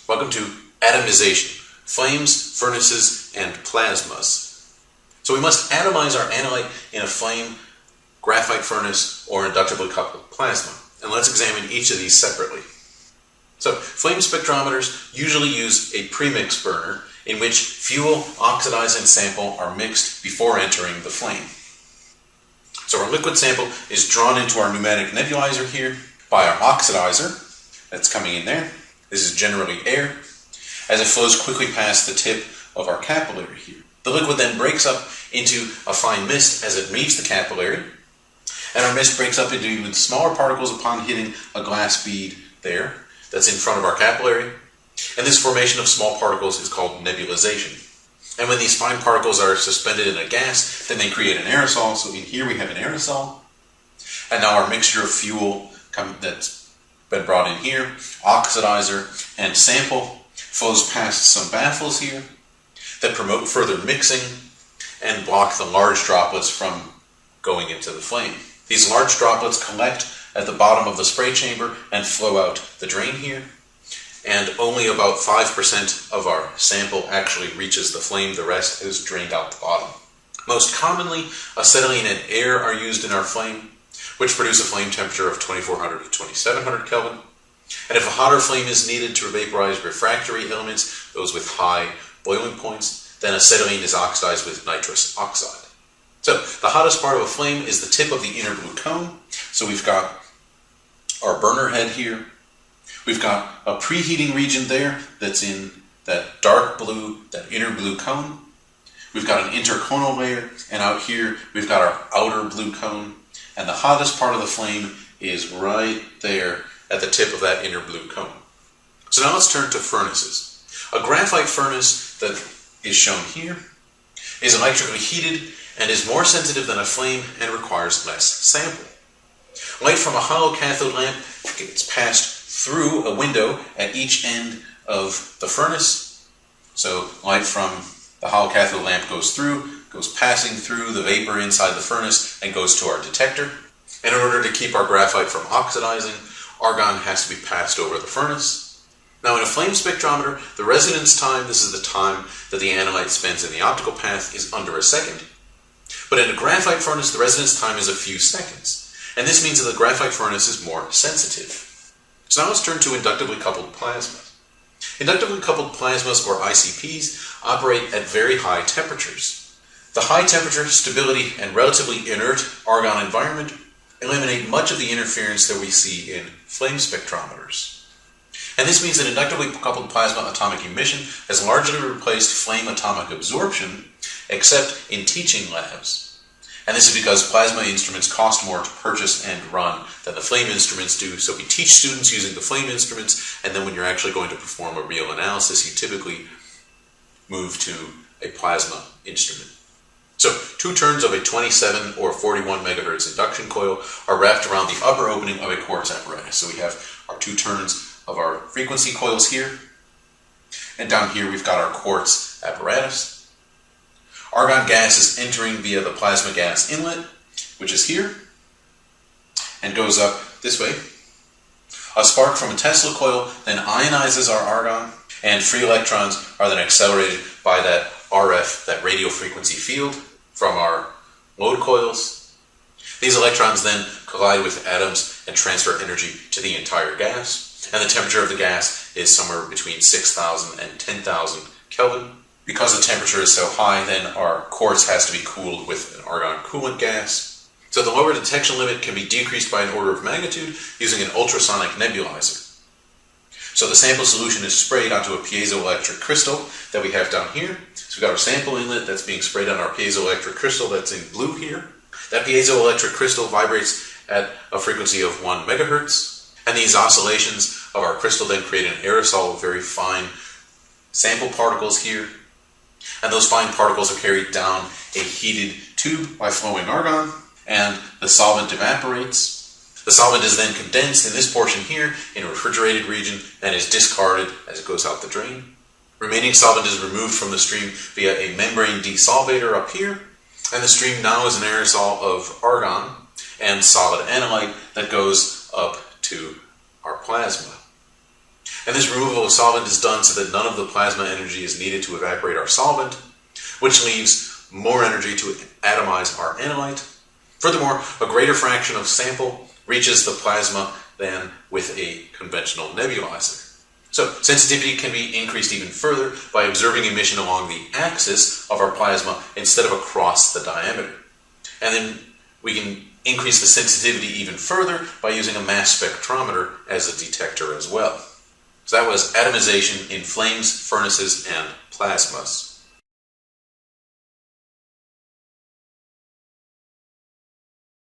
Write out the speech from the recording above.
Welcome to Atomization, flames, furnaces, and plasmas. So we must atomize our analyte in a flame, graphite furnace, or inductively coupled plasma. And let's examine each of these separately. So flame spectrometers usually use a premix burner in which fuel, oxidized, and sample are mixed before entering the flame. So our liquid sample is drawn into our pneumatic nebulizer here by our oxidizer that's coming in there. This is generally air, as it flows quickly past the tip of our capillary here. The liquid then breaks up into a fine mist as it leaves the capillary, and our mist breaks up into even smaller particles upon hitting a glass bead there that's in front of our capillary, and this formation of small particles is called nebulization. And when these fine particles are suspended in a gas, then they create an aerosol. So in here we have an aerosol, and now our mixture of fuel that's been brought in here, oxidizer, and sample flows past some baffles here that promote further mixing and block the large droplets from going into the flame. These large droplets collect at the bottom of the spray chamber and flow out the drain here, and only about 5% of our sample actually reaches the flame. The rest is drained out the bottom. Most commonly, acetylene and air are used in our flame, which produce a flame temperature of 2400 to 2700 Kelvin. And if a hotter flame is needed to vaporize refractory elements, those with high boiling points, then acetylene is oxidized with nitrous oxide. So the hottest part of a flame is the tip of the inner blue cone. So we've got our burner head here. We've got a preheating region there that's in that dark blue, that inner blue cone. We've got an interconal layer, and out here we've got our outer blue cone. And the hottest part of the flame is right there at the tip of that inner blue cone. So now let's turn to furnaces. A graphite furnace that is shown here is electrically heated and is more sensitive than a flame and requires less sample. Light from a hollow cathode lamp gets passed through a window at each end of the furnace. So light from the hollow cathode lamp goes passing through the vapor inside the furnace and goes to our detector. And in order to keep our graphite from oxidizing, argon has to be passed over the furnace. Now in a flame spectrometer, the residence time, this is the time that the analyte spends in the optical path, is under a second. But in a graphite furnace, the residence time is a few seconds. And this means that the graphite furnace is more sensitive. So now let's turn to inductively coupled plasmas. Inductively coupled plasmas, or ICPs, operate at very high temperatures. The high temperature, stability, and relatively inert argon environment eliminate much of the interference that we see in flame spectrometers. And this means that inductively coupled plasma atomic emission has largely replaced flame atomic absorption, except in teaching labs. And this is because plasma instruments cost more to purchase and run than the flame instruments do. So we teach students using the flame instruments, and then when you're actually going to perform a real analysis, you typically move to a plasma instrument. So 2 turns of a 27 or 41 megahertz induction coil are wrapped around the upper opening of a quartz apparatus. So we have our 2 turns of our frequency coils here, and down here we've got our quartz apparatus. Argon gas is entering via the plasma gas inlet, which is here, and goes up this way. A spark from a Tesla coil then ionizes our argon, and free electrons are then accelerated by that RF, that radio frequency field, from our load coils. These electrons then collide with atoms and transfer energy to the entire gas, and the temperature of the gas is somewhere between 6,000 and 10,000 Kelvin. Because the temperature is so high, then our quartz has to be cooled with an argon coolant gas. So the lower detection limit can be decreased by an order of magnitude using an ultrasonic nebulizer. So the sample solution is sprayed onto a piezoelectric crystal that we have down here. So we've got our sample inlet that's being sprayed on our piezoelectric crystal that's in blue here. That piezoelectric crystal vibrates at a frequency of 1 megahertz. And these oscillations of our crystal then create an aerosol of very fine sample particles here. And those fine particles are carried down a heated tube by flowing argon, and the solvent evaporates. The solvent is then condensed in this portion here in a refrigerated region and is discarded as it goes out the drain. Remaining solvent is removed from the stream via a membrane desolvator up here, and the stream now is an aerosol of argon and solid analyte that goes up to our plasma. And this removal of solvent is done so that none of the plasma energy is needed to evaporate our solvent, which leaves more energy to atomize our analyte. Furthermore, a greater fraction of sample reaches the plasma than with a conventional nebulizer. So sensitivity can be increased even further by observing emission along the axis of our plasma instead of across the diameter. And then we can increase the sensitivity even further by using a mass spectrometer as a detector as well. So that was atomization in flames, furnaces, and plasmas.